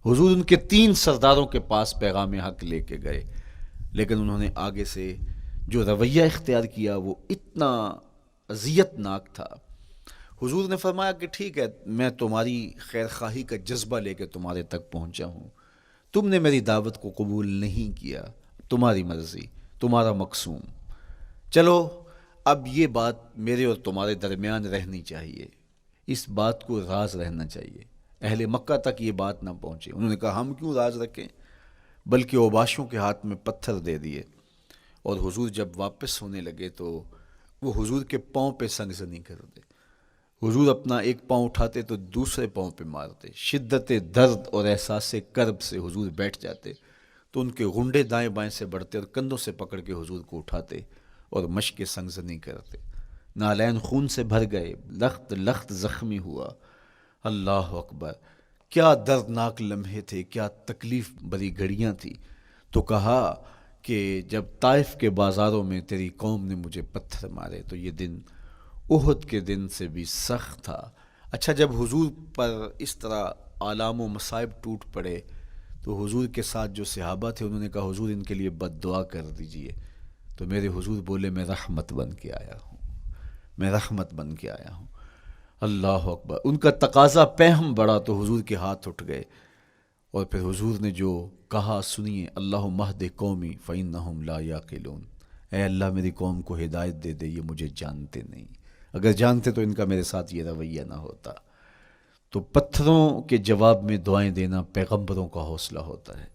حضور ان کے 3 سرداروں کے پاس پیغام حق لے کے گئے، لیکن انہوں نے آگے سے جو رویہ اختیار کیا وہ اتنا اذیت ناک تھا۔ حضور نے فرمایا کہ ٹھیک ہے، میں تمہاری خیر خواہی کا جذبہ لے کے تمہارے تک پہنچا ہوں، تم نے میری دعوت کو قبول نہیں کیا، تمہاری مرضی، تمہارا مقسوم، چلو اب یہ بات میرے اور تمہارے درمیان رہنی چاہیے، اس بات کو راز رہنا چاہیے، اہل مکہ تک یہ بات نہ پہنچے۔ انہوں نے کہا ہم کیوں راز رکھیں، بلکہ اوباشوں کے ہاتھ میں پتھر دے دیے، اور حضور جب واپس ہونے لگے تو وہ حضور کے پاؤں پہ سنگسنی کر دے۔ حضور اپنا ایک پاؤں اٹھاتے تو دوسرے پاؤں پہ مارتے، شدت درد اور احساس کرب سے حضور بیٹھ جاتے تو ان کے غنڈے دائیں بائیں سے بڑھتے اور کندھوں سے پکڑ کے حضور کو اٹھاتے اور مشق سنگسنی کرتے۔ نالین خون سے بھر گئے، لخت لخت زخمی ہوا۔ اللہ اکبر، کیا دردناک لمحے تھے، کیا تکلیف بری گھڑیاں تھی۔ تو کہا کہ جب طائف کے بازاروں میں تیری قوم نے مجھے پتھر مارے تو یہ دن احد کے دن سے بھی سخت تھا۔ اچھا، جب حضور پر اس طرح آلام و مصائب ٹوٹ پڑے تو حضور کے ساتھ جو صحابہ تھے انہوں نے کہا حضور ان کے لیے بد دعا کر دیجئے، تو میرے حضور بولے میں رحمت بن کے آیا ہوں، میں رحمت بن کے آیا ہوں۔ اللہ اکبر، ان کا تقاضا پہم بڑا تو حضور کے ہاتھ اٹھ گئے، اور پھر حضور نے جو کہا سنیے، اللہم اہد قومی فإنہم لا یعقلون، اے اللہ میری قوم کو ہدایت دے دے، یہ مجھے جانتے نہیں، اگر جانتے تو ان کا میرے ساتھ یہ رویہ نہ ہوتا۔ تو پتھروں کے جواب میں دعائیں دینا پیغمبروں کا حوصلہ ہوتا ہے۔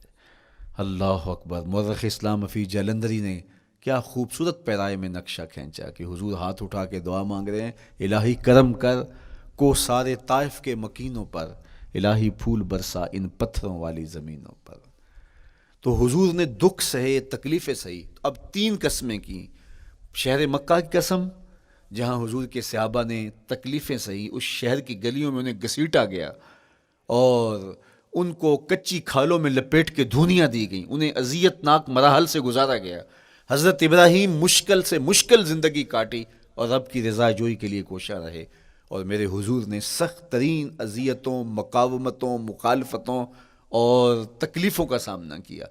اللہ اکبر، مورخ اسلام حفیظ جلندری نے کیا خوبصورت پیرائے میں نقشہ کھینچا کہ حضور ہاتھ اٹھا کے دعا مانگ رہے ہیں، الہی کرم کر کو سارے طائف کے مکینوں پر، الہی پھول برسا ان پتھروں والی زمینوں پر۔ تو حضور نے دکھ سہے، تکلیفیں سہی، اب 3 قسمیں کی۔ شہر مکہ کی قسم، جہاں حضور کے صحابہ نے تکلیفیں سہی، اس شہر کی گلیوں میں انہیں گھسیٹا گیا اور ان کو کچی کھالوں میں لپیٹ کے دھونیاں دی گئیں، انہیں اذیت ناک مراحل سے گزارا گیا۔ حضرت ابراہیم مشکل سے مشکل زندگی کاٹی اور رب کی رضا جوئی کے لیے کوشاں رہے، اور میرے حضور نے سخت ترین اذیتوں، مقاومتوں، مخالفتوں اور تکلیفوں کا سامنا کیا۔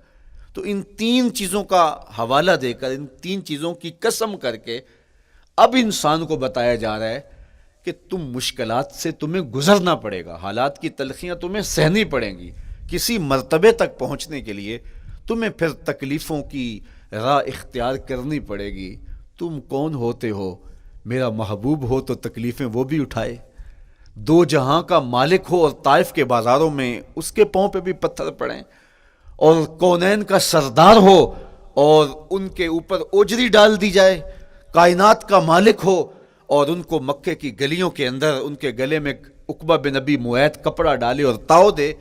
تو ان 3 چیزوں کا حوالہ دے کر، ان 3 چیزوں کی قسم کر کے اب انسان کو بتایا جا رہا ہے کہ تم مشکلات سے تمہیں گزرنا پڑے گا، حالات کی تلخیاں تمہیں سہنی پڑیں گی، کسی مرتبے تک پہنچنے کے لیے تمہیں پھر تکلیفوں کی راہ اختیار کرنی پڑے گی۔ تم کون ہوتے ہو؟ میرا محبوب ہو تو تکلیفیں وہ بھی اٹھائے، 2 جہاں کا مالک ہو اور طائف کے بازاروں میں اس کے پاؤں پہ بھی پتھر پڑیں، اور کونین کا سردار ہو اور ان کے اوپر اوجری ڈال دی جائے، کائنات کا مالک ہو اور ان کو مکے کی گلیوں کے اندر ان کے گلے میں عقبہ بن ابی معیط کپڑا ڈالے اور تاؤ دے،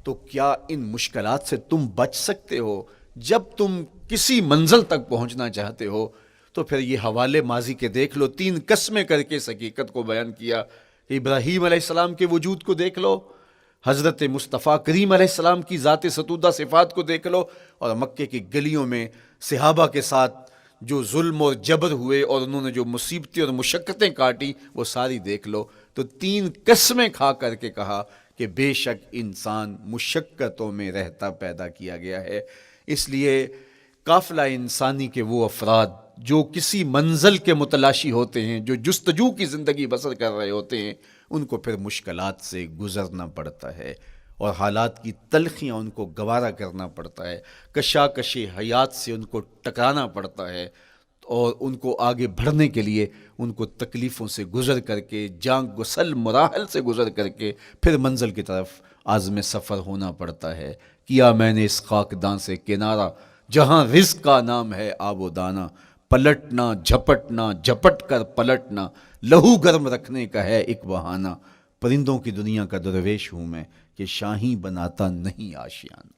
تو کیا ان مشکلات سے تم بچ سکتے ہو؟ جب تم کسی منزل تک پہنچنا چاہتے ہو تو پھر یہ حوالے ماضی کے دیکھ لو، 3 قسمیں کر کے اس حقیقت کو بیان کیا۔ ابراہیم علیہ السلام کے وجود کو دیکھ لو، حضرت مصطفیٰ کریم علیہ السلام کی ذات ستودہ صفات کو دیکھ لو، اور مکے کی گلیوں میں صحابہ کے ساتھ جو ظلم اور جبر ہوئے اور انہوں نے جو مصیبتیں اور مشقتیں کاٹی وہ ساری دیکھ لو۔ تو 3 قسمیں کھا کر کے کہا کہ بے شک انسان مشقتوں میں رہتا پیدا کیا گیا ہے۔ اس لیے قافلہ انسانی کے وہ افراد جو کسی منزل کے متلاشی ہوتے ہیں، جو جستجو کی زندگی بسر کر رہے ہوتے ہیں، ان کو پھر مشکلات سے گزرنا پڑتا ہے اور حالات کی تلخیاں ان کو گوارا کرنا پڑتا ہے، کشاکش حیات سے ان کو ٹکرانا پڑتا ہے، اور ان کو آگے بڑھنے کے لیے ان کو تکلیفوں سے گزر کر کے، جان گسل مراحل سے گزر کر کے پھر منزل کی طرف عازم سفر ہونا پڑتا ہے۔ کیا میں نے اس خاکدان سے کنارہ، جہاں رزق کا نام ہے آب و دانہ، پلٹنا جھپٹنا جھپٹ کر پلٹنا، لہو گرم رکھنے کا ہے ایک بہانہ، پرندوں کی دنیا کا درویش ہوں میں کہ شاہی بناتا نہیں آشیانہ۔